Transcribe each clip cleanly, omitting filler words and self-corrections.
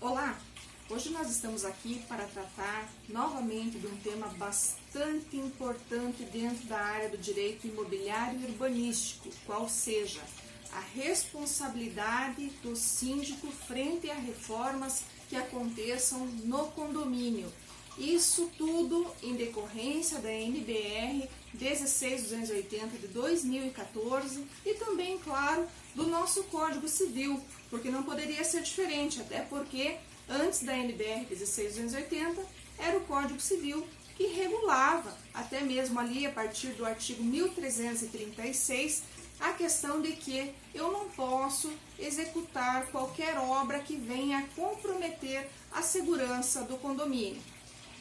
Olá! Hoje nós estamos aqui para tratar novamente de um tema bastante importante dentro da área do direito imobiliário e urbanístico, qual seja a responsabilidade do síndico frente a reformas que aconteçam no condomínio. Isso tudo em decorrência da NBR 16280 de 2014 e também, claro, do nosso Código Civil, porque não poderia ser diferente, até porque antes da NBR 16280 era o Código Civil que regulava, até mesmo ali a partir do artigo 1336, a questão de que eu não posso executar qualquer obra que venha comprometer a segurança do condomínio.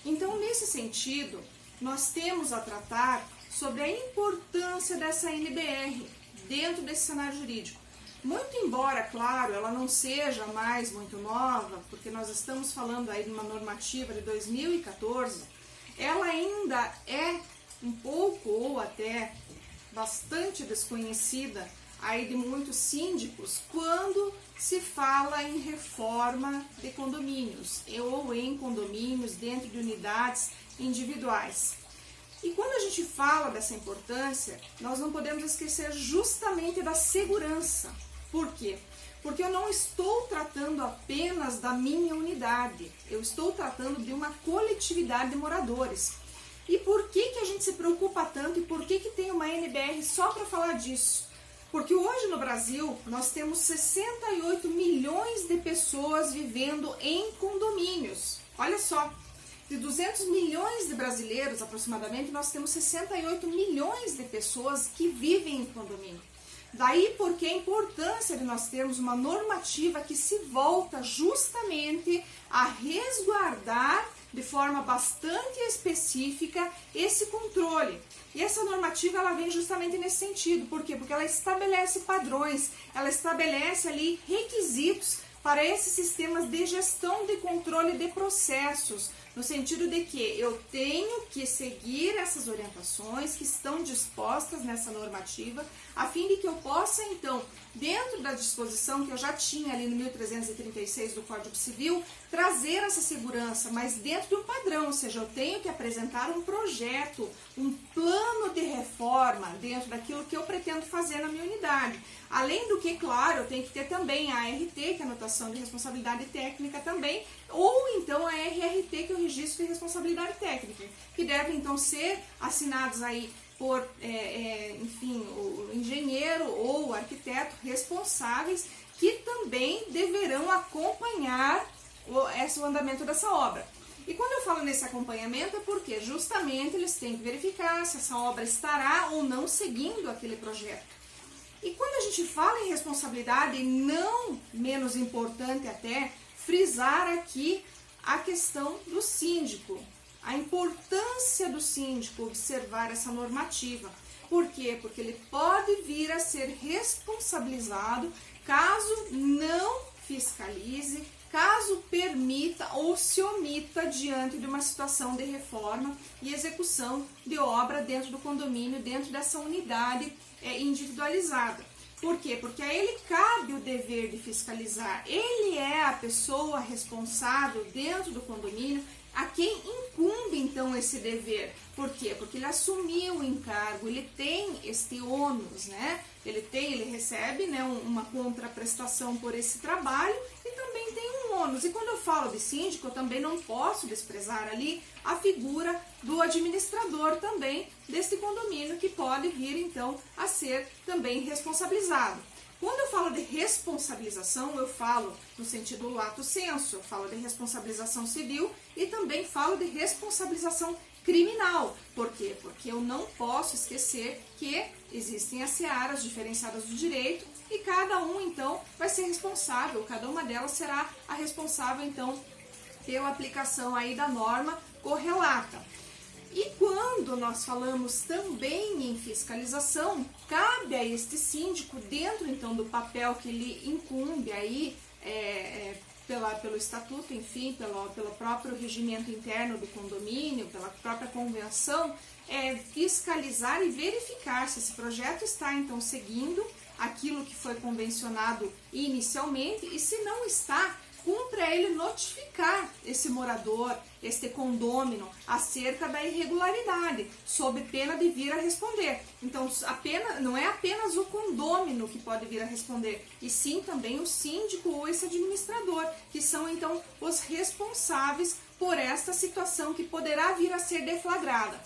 Então, nesse sentido, nós temos a tratar sobre a importância dessa NBR dentro desse cenário jurídico. Muito embora, claro, ela não seja mais muito nova, porque nós estamos falando aí de uma normativa de 2014, ela ainda é um pouco ou até bastante desconhecida aí de muitos síndicos quando se fala em reforma de condomínios ou em condomínios dentro de unidades individuais. E quando a gente fala dessa importância, nós não podemos esquecer justamente da segurança. Por quê? Porque eu não estou tratando apenas da minha unidade, eu estou tratando de uma coletividade de moradores. E por que a gente se preocupa tanto e por que tem uma NBR só para falar disso? Porque hoje no Brasil nós temos 68 milhões de pessoas vivendo em condomínios. Olha só, de 200 milhões de brasileiros aproximadamente, nós temos 68 milhões de pessoas que vivem em condomínio. Daí porque a importância de nós termos uma normativa que se volta justamente a resguardar de forma bastante específica esse controle. E essa normativa ela vem justamente nesse sentido. Por quê? Porque ela estabelece padrões, ela estabelece ali requisitos para esses sistemas de gestão de controle de processos, no sentido de que eu tenho que seguir essas orientações que estão dispostas nessa normativa, a fim de que eu possa, então, dentro da disposição que eu já tinha ali no 1336 do Código Civil, trazer essa segurança, mas dentro de um padrão, ou seja, eu tenho que apresentar um projeto, um plano de reforma dentro daquilo que eu pretendo fazer na minha unidade. Além do que, claro, eu tenho que ter também a ART, que é a anotação de responsabilidade técnica também, ou então a RRT, que é o registro de responsabilidade técnica, que devem então ser assinados aí por, enfim, o engenheiro ou o arquiteto responsáveis, que também deverão acompanhar o andamento dessa obra. E quando eu falo nesse acompanhamento é porque justamente eles têm que verificar se essa obra estará ou não seguindo aquele projeto. E quando a gente fala em responsabilidade, não menos importante até, frisar aqui a questão do síndico, a importância do síndico observar essa normativa. Por quê? Porque ele pode vir a ser responsabilizado caso não fiscalize, caso permita ou se omita diante de uma situação de reforma e execução de obra dentro do condomínio, dentro dessa unidade individualizada. Por quê? Porque a ele cabe o dever de fiscalizar. Ele é a pessoa responsável dentro do condomínio a quem incumbe então esse dever. Por quê? Porque ele assumiu o encargo, ele tem este ônus, né? Ele recebe, né, uma contraprestação por esse trabalho e também tem um ônus. E quando eu falo de síndico, eu também não posso desprezar ali a figura do administrador também desse condomínio, que pode vir então a ser também responsabilizado. Quando eu falo de responsabilização, eu falo no sentido lato sensu, eu falo de responsabilização civil e também falo de responsabilização criminal. Por quê? Porque eu não posso esquecer que existem as searas diferenciadas do direito e cada um, então, vai ser responsável, cada uma delas será a responsável, então, pela aplicação aí da norma correlata. E quando nós falamos também em fiscalização, cabe a este síndico, dentro então do papel que lhe incumbe aí, pelo estatuto, enfim, pelo próprio regimento interno do condomínio, pela própria convenção, fiscalizar e verificar se esse projeto está então seguindo aquilo que foi convencionado inicialmente e se não está, cumpre a ele notificar esse morador, este condômino, acerca da irregularidade, sob pena de vir a responder. Então, não é apenas o condômino que pode vir a responder, e sim também o síndico ou esse administrador, que são então os responsáveis por esta situação que poderá vir a ser deflagrada.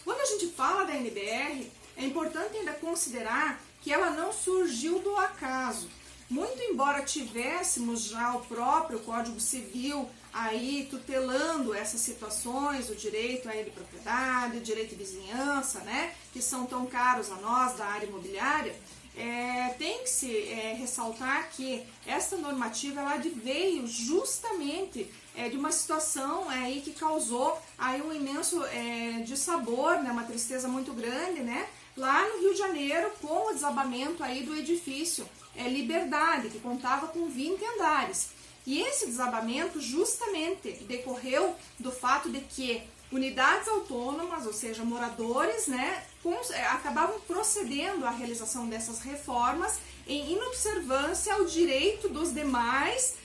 Quando a gente fala da NBR, é importante ainda considerar que ela não surgiu do acaso. Muito embora tivéssemos já o próprio Código Civil aí tutelando essas situações, o direito aí de propriedade, o direito de vizinhança, né, que são tão caros a nós da área imobiliária, tem que se ressaltar que essa normativa ela veio justamente de uma situação aí que causou aí um imenso dissabor, né, uma tristeza muito grande, né, lá no Rio de Janeiro, com o desabamento aí do edifício Liberdade, que contava com 20 andares. E esse desabamento justamente decorreu do fato de que unidades autônomas, ou seja, moradores, né, acabavam procedendo à realização dessas reformas em inobservância ao direito dos demais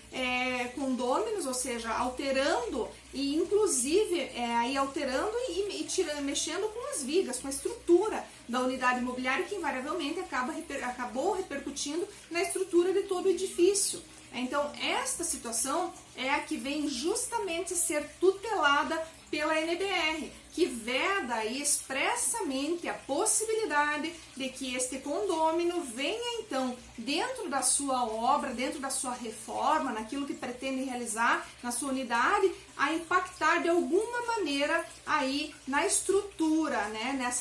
condôminos, ou seja, alterando e inclusive aí alterando e mexendo com as vigas, com a estrutura da unidade imobiliária, que invariavelmente acabou repercutindo na estrutura de todo o edifício. Então, esta situação é a que vem justamente ser tutelada pela NBR, que veda aí expressamente a possibilidade de que este condômino venha então, dentro da sua obra, dentro da sua reforma, naquilo que pretende realizar na sua unidade, a impactar de alguma maneira aí na estrutura, né,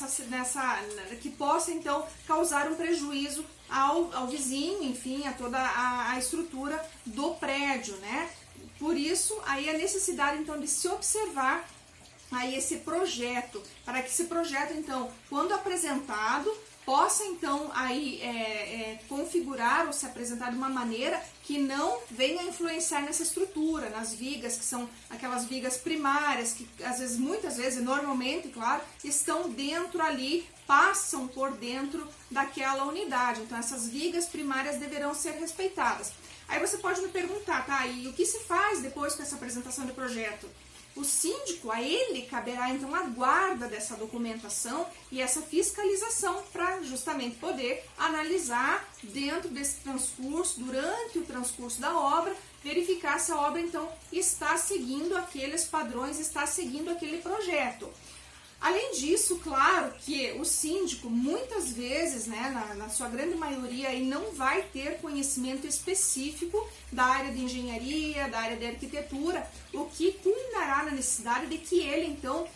que possa então causar um prejuízo ao vizinho, enfim, a toda a estrutura do prédio, né? Por isso, aí a necessidade então de se observar aí esse projeto, para que esse projeto então, quando apresentado, possa então aí configurar ou se apresentar de uma maneira que não venha influenciar nessa estrutura, nas vigas, que são aquelas vigas primárias, que às vezes, muitas vezes, normalmente, claro, estão dentro ali, passam por dentro daquela unidade. Então essas vigas primárias deverão ser respeitadas. Aí você pode me perguntar, tá, e o que se faz depois com essa apresentação de projeto? O síndico, a ele caberá então a guarda dessa documentação e essa fiscalização para justamente poder analisar dentro desse transcurso, durante o transcurso da obra, verificar se a obra então está seguindo aqueles padrões, está seguindo aquele projeto. Além disso, claro que o síndico muitas vezes, né, na sua grande maioria, aí não vai ter conhecimento específico da área de engenharia, da área de arquitetura, o que culminará na necessidade de que ele então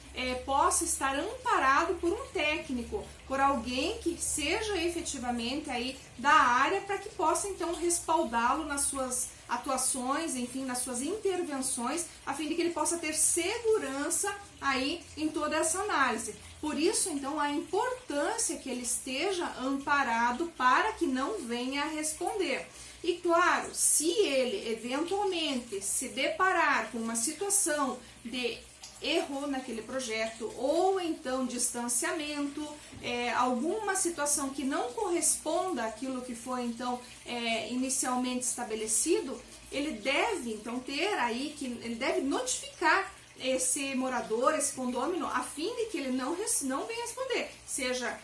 possa estar amparado por um técnico, por alguém que seja efetivamente aí da área, para que possa então respaldá-lo nas suas atuações, enfim, nas suas intervenções, a fim de que ele possa ter segurança aí em toda essa análise. Por isso, então, a importância que ele esteja amparado para que não venha a responder. E claro, se ele eventualmente se deparar com uma situação de erro naquele projeto, ou então distanciamento, alguma situação que não corresponda àquilo que foi então inicialmente estabelecido, ele deve então ele deve notificar esse morador, esse condômino, a fim de que ele não venha responder, seja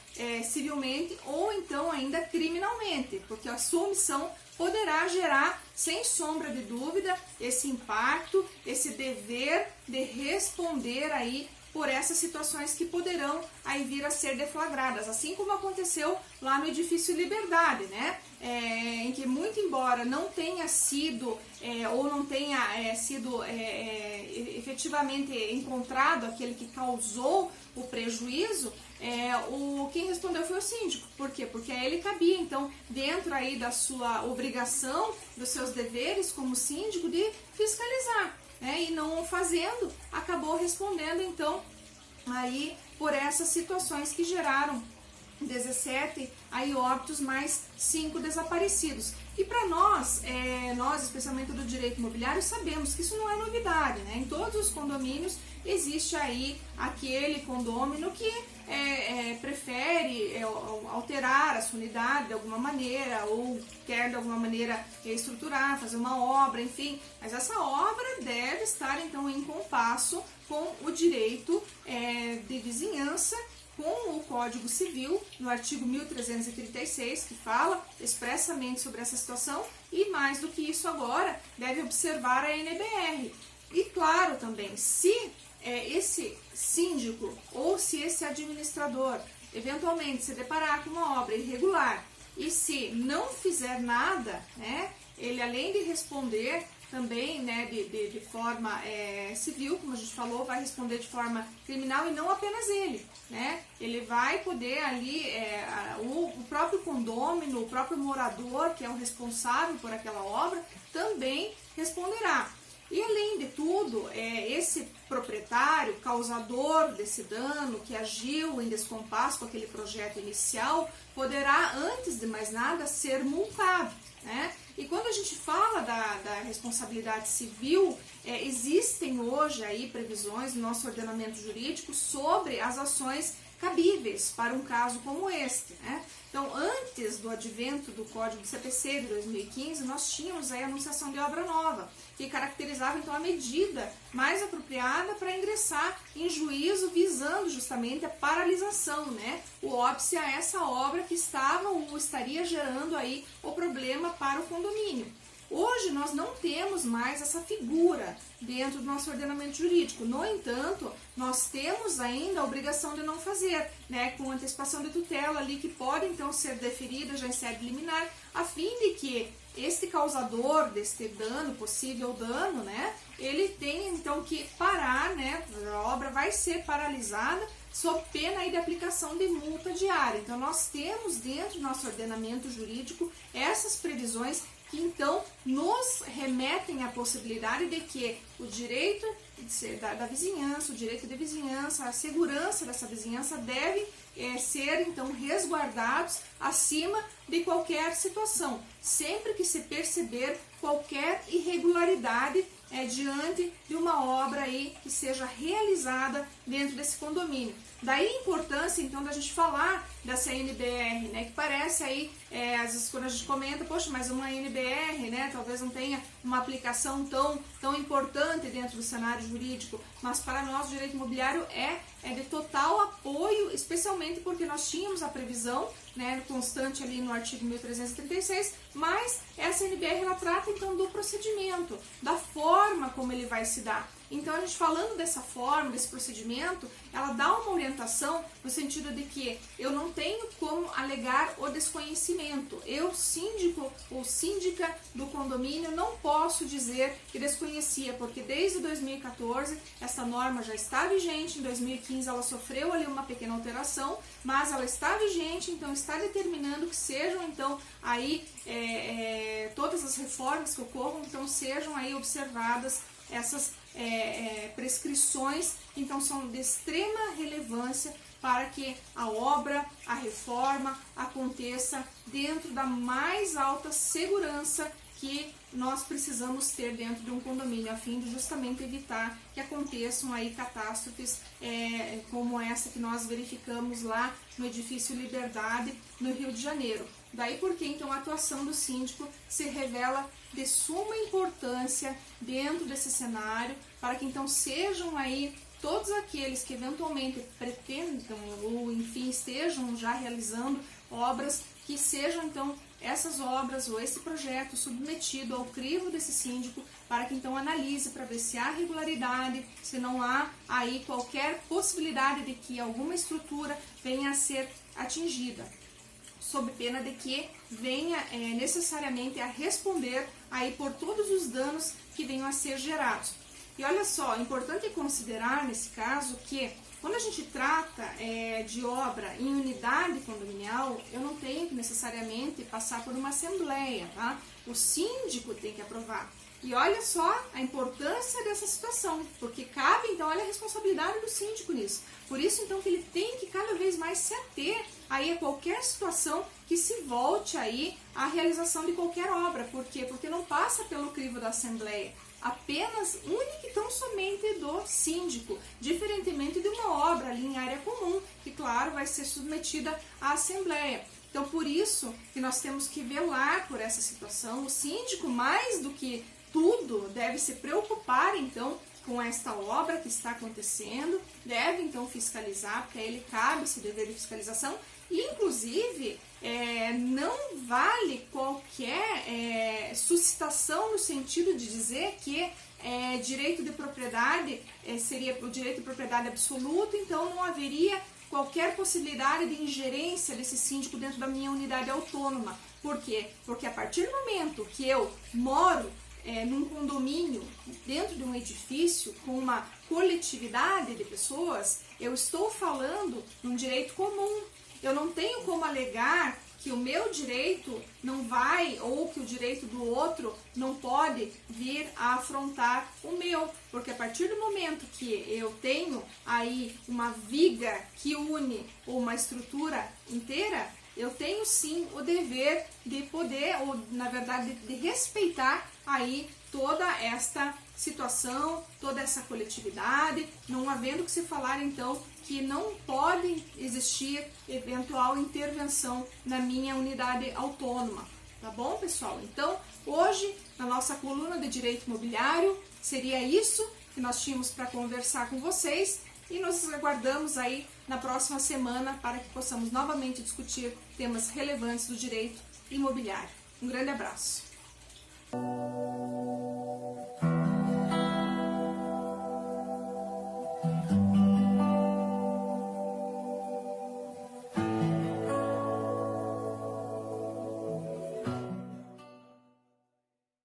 civilmente ou então ainda criminalmente, porque a sua omissão poderá gerar, sem sombra de dúvida, esse impacto, esse dever de responder aí por essas situações que poderão aí vir a ser deflagradas, assim como aconteceu lá no edifício Liberdade, né? Em que, muito embora não tenha sido ou não tenha sido efetivamente encontrado aquele que causou o prejuízo, quem respondeu foi o síndico. Por quê? Porque a ele cabia, então, dentro aí da sua obrigação, dos seus deveres como síndico, de fiscalizar. E não o fazendo, acabou respondendo então aí por essas situações que geraram 17 aí óbitos mais 5 desaparecidos. E para nós, especialmente do direito imobiliário, sabemos que isso não é novidade, né? Em todos os condomínios existe aí aquele condômino que prefere alterar a sua unidade de alguma maneira, ou quer de alguma maneira estruturar, fazer uma obra, enfim. Mas essa obra deve estar então em compasso com o direito de vizinhança, com o Código Civil, no artigo 1336, que fala expressamente sobre essa situação, e mais do que isso agora, deve observar a NBR. E claro também, se esse síndico ou se esse administrador eventualmente se deparar com uma obra irregular e se não fizer nada, né, ele além de responder também, né, de forma civil, como a gente falou, vai responder de forma criminal, e não apenas ele, né? Ele vai poder ali, o próprio condômino, o próprio morador, que é o responsável por aquela obra, também responderá. E além de tudo, esse proprietário, causador desse dano, que agiu em descompasso com aquele projeto inicial, poderá, antes de mais nada, ser multado, né? E quando a gente fala da responsabilidade civil, existem hoje aí previsões no nosso ordenamento jurídico sobre as ações cabíveis para um caso como este, né? Então, antes do advento do Código do CPC de 2015, nós tínhamos aí a anunciação de obra nova, que caracterizava então a medida mais apropriada para ingressar em juízo, visando justamente a paralisação, né? O óbice a essa obra que estava ou estaria gerando aí o problema para o condomínio. Hoje nós não temos mais essa figura dentro do nosso ordenamento jurídico. No entanto, nós temos ainda a obrigação de não fazer, né, com antecipação de tutela ali, que pode então ser deferida já em sede liminar, a fim de que este causador deste dano, possível dano, né, ele tem então que parar, né, a obra vai ser paralisada sob pena aí de aplicação de multa diária. Então nós temos dentro do nosso ordenamento jurídico essas previsões que então nos remetem à possibilidade de que o direito da vizinhança, o direito de vizinhança, a segurança dessa vizinhança deve ser então resguardados acima de qualquer situação, sempre que se perceber qualquer irregularidade diante de uma obra aí que seja realizada dentro desse condomínio. Daí a importância então da gente falar dessa NBR, né, que parece aí, às vezes quando a gente comenta, poxa, mas uma NBR, né, talvez não tenha uma aplicação tão importante dentro do cenário jurídico, mas para nós o direito imobiliário é de total apoio, especialmente porque nós tínhamos a previsão, né, constante ali no artigo 1336, mas essa NBR ela trata então do procedimento, da forma como ele vai se dar. Então, a gente falando dessa forma, desse procedimento, ela dá uma orientação no sentido de que eu não tenho como alegar o desconhecimento. Eu, síndico ou síndica do condomínio, não posso dizer que desconhecia, porque desde 2014 essa norma já está vigente, em 2015 ela sofreu ali uma pequena alteração, mas ela está vigente, então está determinando que sejam então aí todas as reformas que ocorram, então sejam aí observadas essas prescrições, então são de extrema relevância para que a obra, a reforma aconteça dentro da mais alta segurança que nós precisamos ter dentro de um condomínio, a fim de justamente evitar que aconteçam aí catástrofes como essa que nós verificamos lá no edifício Liberdade, no Rio de Janeiro. Daí porque então a atuação do síndico se revela de suma importância dentro desse cenário, para que então sejam aí todos aqueles que eventualmente pretendam ou enfim estejam já realizando obras, que sejam então essas obras ou esse projeto submetido ao crivo desse síndico, para que então analise para ver se há regularidade, se não há aí qualquer possibilidade de que alguma estrutura venha a ser atingida, sob pena de que venha necessariamente a responder aí por todos os danos que venham a ser gerados. E olha só, é importante considerar nesse caso que quando a gente trata de obra em unidade condominial, eu não tenho que necessariamente passar por uma assembleia, tá? O síndico tem que aprovar. E olha só a importância dessa situação, porque cabe, então, olha a responsabilidade do síndico nisso. Por isso, então, que ele tem que cada vez mais se ater aí a qualquer situação que se volte aí à realização de qualquer obra. Por quê? Porque não passa pelo crivo da Assembleia, apenas, única e tão somente do síndico, diferentemente de uma obra ali em área comum, que, claro, vai ser submetida à Assembleia. Então, por isso que nós temos que velar por essa situação. O síndico, mais do que tudo, deve se preocupar, então, com esta obra que está acontecendo, deve, então, fiscalizar, porque a ele cabe esse dever de fiscalização, e, inclusive, não vale qualquer suscitação no sentido de dizer que direito de propriedade seria o direito de propriedade absoluto, então não haveria qualquer possibilidade de ingerência desse síndico dentro da minha unidade autônoma. Por quê? Porque a partir do momento que eu moro num condomínio, dentro de um edifício, com uma coletividade de pessoas, eu estou falando num direito comum. Eu não tenho como alegar que o meu direito não vai, ou que o direito do outro não pode vir a afrontar o meu, porque a partir do momento que eu tenho aí uma viga que une uma estrutura inteira, eu tenho sim o dever de poder, ou na verdade de respeitar aí toda esta situação, toda essa coletividade, não havendo que se falar então que não pode existir eventual intervenção na minha unidade autônoma, tá bom, pessoal? Então, hoje, na nossa coluna de Direito Imobiliário, seria isso que nós tínhamos para conversar com vocês, e nos aguardamos aí na próxima semana para que possamos novamente discutir temas relevantes do direito imobiliário. Um grande abraço!